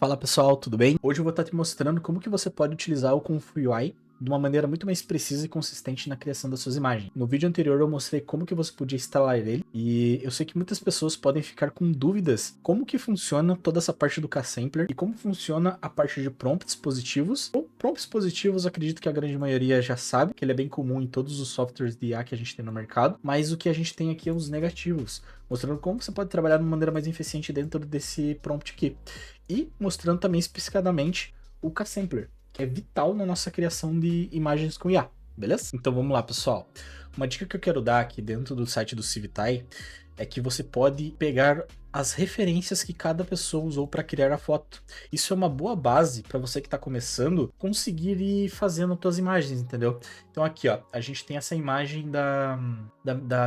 Fala pessoal, tudo bem? Hoje eu vou estar te mostrando como que você pode utilizar o Confluid de uma maneira muito mais precisa e consistente na criação das suas imagens. No vídeo anterior eu mostrei como que você podia instalar ele, e eu sei que muitas pessoas podem ficar com dúvidas como que funciona toda essa parte do K-Sampler e como funciona a parte de prompts positivos. Ou prompts positivos, acredito que a grande maioria já sabe, que ele é bem comum em todos os softwares de IA que a gente tem no mercado, mas o que a gente tem aqui é os negativos, mostrando como você pode trabalhar de uma maneira mais eficiente dentro desse prompt aqui. E mostrando também especificadamente o K-Sampler, que é vital na nossa criação de imagens com IA, beleza? Então vamos lá, pessoal. Uma dica que eu quero dar aqui dentro do site do Civitai é que você pode pegar as referências que cada pessoa usou para criar a foto. Isso é uma boa base para você que está começando conseguir ir fazendo suas imagens, entendeu? Então aqui, ó, a gente tem essa imagem da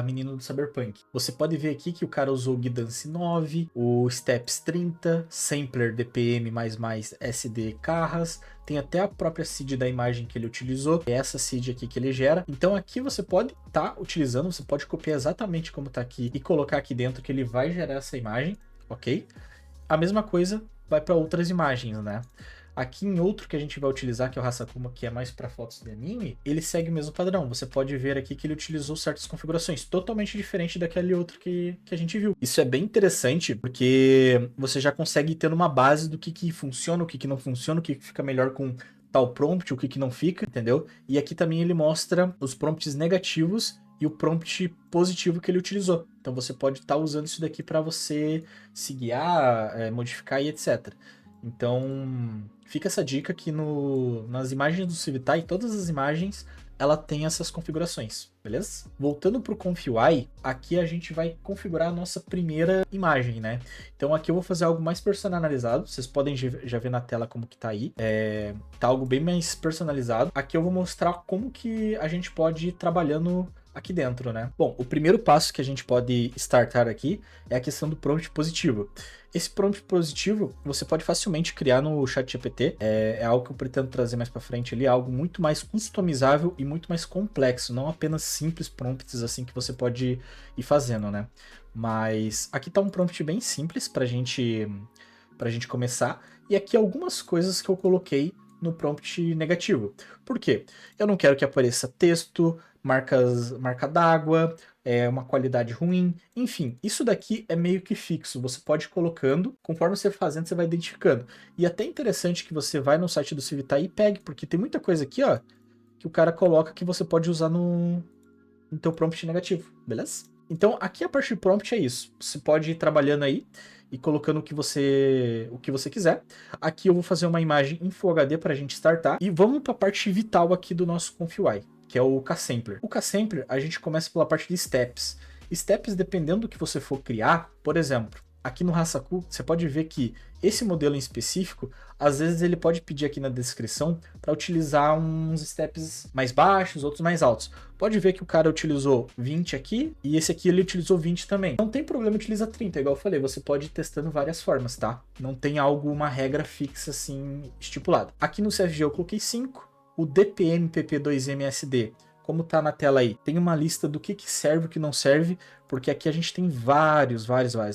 menina do Cyberpunk. Você pode ver aqui que o cara usou o Guidance 9, o Steps 30, Sampler DPM++ SD Carras, tem até a própria seed da imagem que ele utilizou, é essa seed aqui que ele gera. Então aqui você pode estar utilizando, você pode copiar exatamente como está aqui e colocar aqui dentro que ele vai gerar essa imagem, ok? A mesma coisa vai para outras imagens, né? Aqui em outro que a gente vai utilizar, que é o Hasakuma, que é mais para fotos de anime, ele segue o mesmo padrão. Você pode ver aqui que ele utilizou certas configurações, totalmente diferente daquele outro que a gente viu. Isso é bem interessante, porque você já consegue ter uma base do que funciona, o que não funciona, o que fica melhor com tal prompt, o que não fica, entendeu? E aqui também ele mostra os prompts negativos e o prompt positivo que ele utilizou. Então você pode estar usando isso daqui para você se guiar, modificar e etc. Então fica essa dica que nas imagens do Civitai, todas as imagens, ela tem essas configurações, beleza? Voltando para o Confluid, aqui a gente vai configurar a nossa primeira imagem, né? Então aqui eu vou fazer algo mais personalizado, vocês podem já ver na tela como que tá aí, tá algo bem mais personalizado. Aqui eu vou mostrar como que a gente pode ir trabalhando aqui dentro, né? Bom, o primeiro passo que a gente pode startar aqui é a questão do prompt positivo. Esse prompt positivo você pode facilmente criar no ChatGPT, é algo que eu pretendo trazer mais para frente ali, algo muito mais customizável e muito mais complexo, não apenas simples prompts assim que você pode ir fazendo, né? Mas aqui tá um prompt bem simples pra gente começar, e aqui algumas coisas que eu coloquei no prompt negativo. Por quê? Eu não quero que apareça texto, marca d'água, uma qualidade ruim, enfim, isso daqui é meio que fixo, você pode ir colocando, conforme você for fazendo, você vai identificando. E até interessante que você vai no site do Civitai e pegue, porque tem muita coisa aqui, ó, que o cara coloca que você pode usar no teu prompt negativo, beleza? Então aqui a parte de prompt é isso, você pode ir trabalhando aí e colocando o que você quiser. Aqui eu vou fazer uma imagem em Full HD para a gente startar, e vamos para a parte vital aqui do nosso Confluid, que é o K-Sampler. O K-Sampler, a gente começa pela parte de steps. Steps, dependendo do que você for criar, por exemplo, aqui no Hasaku, você pode ver que esse modelo em específico, às vezes ele pode pedir aqui na descrição para utilizar uns steps mais baixos, outros mais altos. Pode ver que o cara utilizou 20 aqui, e esse aqui ele utilizou 20 também. Não tem problema, utiliza 30, igual eu falei, você pode ir testando várias formas, tá? Não tem uma regra fixa assim, estipulada. Aqui no CFG eu coloquei 5, o DPM PP2MSD, como tá na tela aí, tem uma lista do que serve e o que não serve, porque aqui a gente tem vários.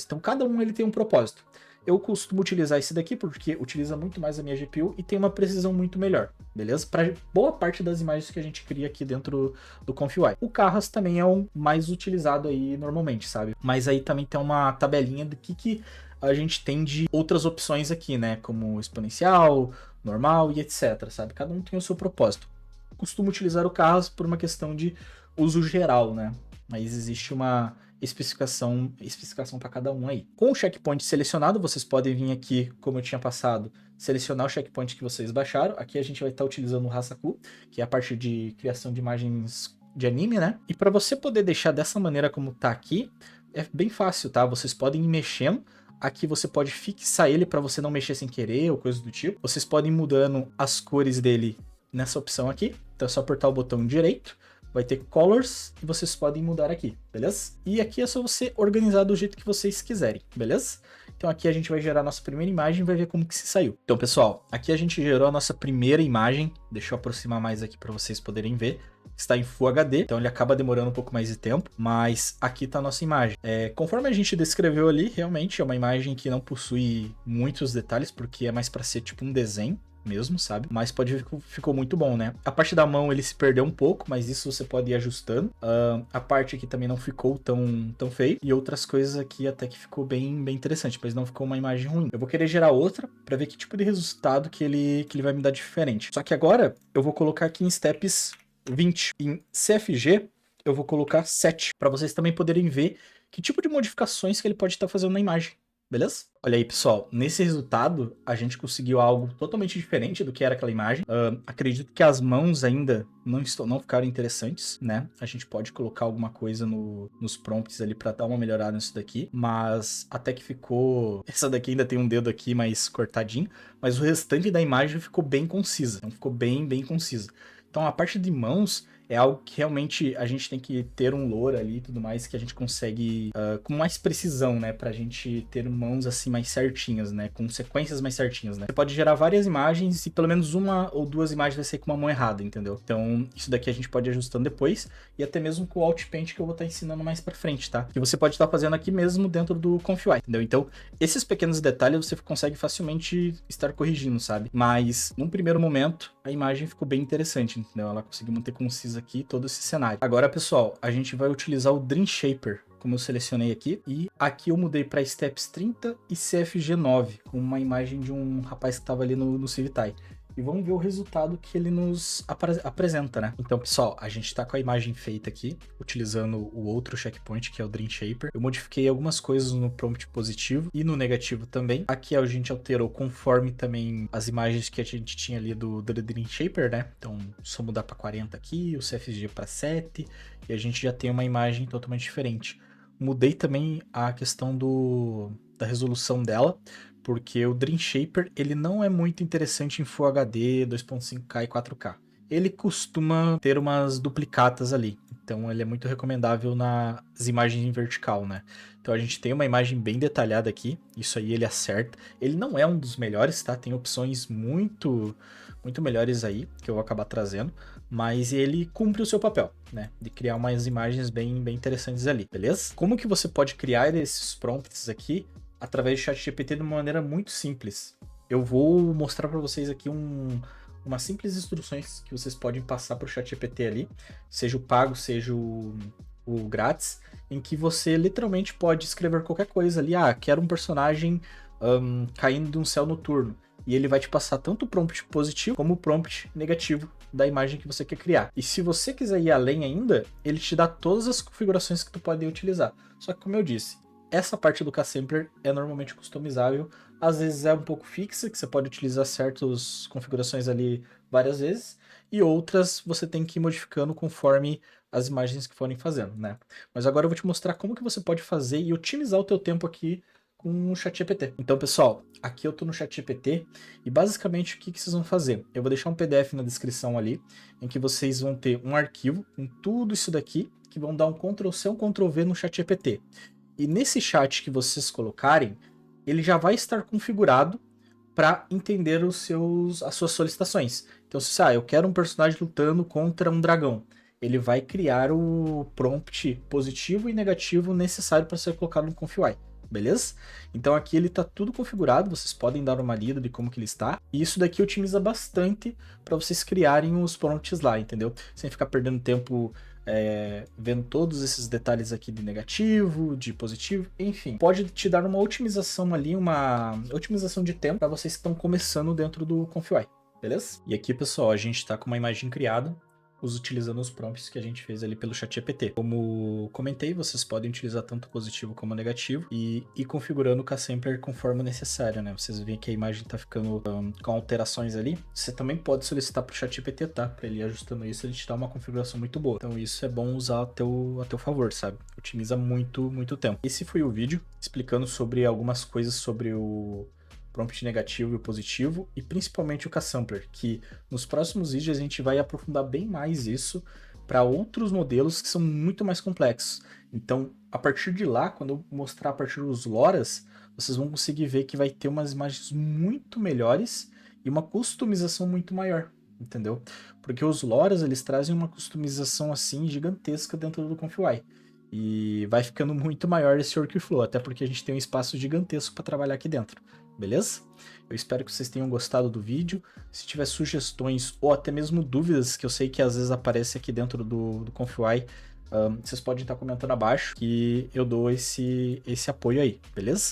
Então cada um ele tem um propósito. Eu costumo utilizar esse daqui porque utiliza muito mais a minha GPU e tem uma precisão muito melhor, beleza? Para boa parte das imagens que a gente cria aqui dentro do Confluid. O Carras também é o mais utilizado aí normalmente, sabe? Mas aí também tem uma tabelinha do que a gente tem de outras opções aqui, né? Como exponencial, normal e etc, sabe? Cada um tem o seu propósito. Costumo utilizar o Carras por uma questão de uso geral, né? Mas existe uma especificação para cada um aí. Com o checkpoint selecionado, vocês podem vir aqui, como eu tinha passado, selecionar o checkpoint que vocês baixaram. Aqui a gente vai estar utilizando o Hasaku, que é a parte de criação de imagens de anime, né? E para você poder deixar dessa maneira como tá aqui, é bem fácil, tá? Vocês podem ir mexendo. Aqui você pode fixar ele para você não mexer sem querer ou coisa do tipo. Vocês podem ir mudando as cores dele nessa opção aqui. Então é só apertar o botão direito, vai ter Colors e vocês podem mudar aqui, beleza? E aqui é só você organizar do jeito que vocês quiserem, beleza? Então aqui a gente vai gerar a nossa primeira imagem e vai ver como que se saiu. Então, pessoal, aqui a gente gerou a nossa primeira imagem. Deixa eu aproximar mais aqui para vocês poderem ver. Está em Full HD, então ele acaba demorando um pouco mais de tempo, mas aqui está a nossa imagem. Conforme a gente descreveu ali, realmente é uma imagem que não possui muitos detalhes, porque é mais para ser tipo um desenho mesmo, sabe? Mas ficou muito bom, né? A parte da mão ele se perdeu um pouco, mas isso você pode ir ajustando. A parte aqui também não ficou tão feio. E outras coisas aqui até que ficou bem interessante, mas não ficou uma imagem ruim. Eu vou querer gerar outra para ver que tipo de resultado que ele vai me dar diferente. Só que agora eu vou colocar aqui em steps 20. Em CFG eu vou colocar 7, para vocês também poderem ver que tipo de modificações que ele pode estar fazendo na imagem. Beleza? Olha aí, pessoal, nesse resultado a gente conseguiu algo totalmente diferente do que era aquela imagem. Acredito que as mãos ainda não ficaram interessantes, né? A gente pode colocar alguma coisa nos prompts ali para dar uma melhorada nisso daqui, mas até que ficou... Essa daqui ainda tem um dedo aqui mais cortadinho, mas o restante da imagem ficou bem concisa, então ficou bem concisa. Então a parte de mãos é algo que realmente a gente tem que ter um lore ali e tudo mais, que a gente consegue com mais precisão, né? Pra gente ter mãos assim mais certinhas, né? Com sequências mais certinhas, né? Você pode gerar várias imagens e pelo menos uma ou duas imagens vai ser com uma mão errada, entendeu? Então isso daqui a gente pode ir ajustando depois e até mesmo com o Outpaint que eu vou estar ensinando mais pra frente, tá? Que você pode estar fazendo aqui mesmo dentro do ConfUI, entendeu? Então esses pequenos detalhes você consegue facilmente estar corrigindo, sabe? Mas num primeiro momento a imagem ficou bem interessante, entendeu? Ela conseguiu manter concisa aqui todo esse cenário. Agora, pessoal, a gente vai utilizar o Dream Shaper, como eu selecionei aqui, e aqui eu mudei para Steps 30 e CFG 9, com uma imagem de um rapaz que estava ali no Civitai. E vamos ver o resultado que ele nos apresenta, né? Então, pessoal, a gente tá com a imagem feita aqui, utilizando o outro checkpoint, que é o Dream Shaper. Eu modifiquei algumas coisas no prompt positivo e no negativo também. Aqui a gente alterou conforme também as imagens que a gente tinha ali do Dream Shaper, né? Então, só mudar para 40 aqui, o CFG para 7, e a gente já tem uma imagem totalmente diferente. Mudei também a questão da resolução dela, porque o Dream Shaper ele não é muito interessante em Full HD, 2.5K e 4K. Ele costuma ter umas duplicatas ali, então ele é muito recomendável nas imagens em vertical, né? Então a gente tem uma imagem bem detalhada aqui, isso aí ele acerta. Ele não é um dos melhores, tá? Tem opções muito melhores aí, que eu vou acabar trazendo, mas ele cumpre o seu papel, né? De criar umas imagens bem interessantes ali, beleza? Como que você pode criar esses prompts aqui? Através do ChatGPT de uma maneira muito simples. Eu vou mostrar para vocês aqui umas simples instruções que vocês podem passar para o ChatGPT ali, seja o pago, seja o grátis, em que você literalmente pode escrever qualquer coisa ali. Ah, quero um personagem caindo de um céu noturno. E ele vai te passar tanto o prompt positivo como o prompt negativo da imagem que você quer criar. E se você quiser ir além ainda, ele te dá todas as configurações que tu pode utilizar. Só que como eu disse, essa parte do K-Sampler é normalmente customizável, às vezes é um pouco fixa, que você pode utilizar certas configurações ali várias vezes, e outras você tem que ir modificando conforme as imagens que forem fazendo, né? Mas agora eu vou te mostrar como que você pode fazer e otimizar o teu tempo aqui com o ChatGPT. Então, pessoal, aqui eu tô no ChatGPT e basicamente o que vocês vão fazer? Eu vou deixar um PDF na descrição ali, em que vocês vão ter um arquivo com tudo isso daqui, que vão dar um Ctrl+C, um Ctrl+V no ChatGPT. E nesse chat que vocês colocarem, ele já vai estar configurado para entender as suas solicitações. Então, se eu quero um personagem lutando contra um dragão, ele vai criar o prompt positivo e negativo necessário para ser colocado no ConfUI, beleza? Então aqui ele está tudo configurado, vocês podem dar uma lida de como que ele está. E isso daqui otimiza bastante para vocês criarem os prompts lá, entendeu? Sem ficar perdendo tempo vendo todos esses detalhes aqui de negativo, de positivo, enfim. Pode te dar uma otimização ali, uma otimização de tempo para vocês que estão começando dentro do ConfUI, beleza? E aqui, pessoal, a gente está com uma imagem criada, utilizando os prompts que a gente fez ali pelo ChatGPT. Como comentei, vocês podem utilizar tanto positivo como negativo e ir configurando o K-Sampler conforme necessário, né? Vocês veem que a imagem tá ficando com alterações ali. Você também pode solicitar pro ChatGPT, tá? Pra ele ir ajustando isso, ele te dá uma configuração muito boa. Então isso é bom usar a teu favor, sabe? Otimiza muito tempo. Esse foi o vídeo explicando sobre algumas coisas sobre o prompt negativo e o positivo, e principalmente o K-Sampler, que nos próximos vídeos a gente vai aprofundar bem mais isso para outros modelos que são muito mais complexos. Então, a partir de lá, quando eu mostrar a partir dos LoRAs, vocês vão conseguir ver que vai ter umas imagens muito melhores e uma customização muito maior, entendeu? Porque os loras, eles trazem uma customização assim gigantesca dentro do Confluent. E vai ficando muito maior esse workflow, até porque a gente tem um espaço gigantesco para trabalhar aqui dentro, beleza? Eu espero que vocês tenham gostado do vídeo. Se tiver sugestões ou até mesmo dúvidas, que eu sei que às vezes aparece aqui dentro do Confluent, vocês podem estar comentando abaixo que eu dou esse apoio aí, beleza?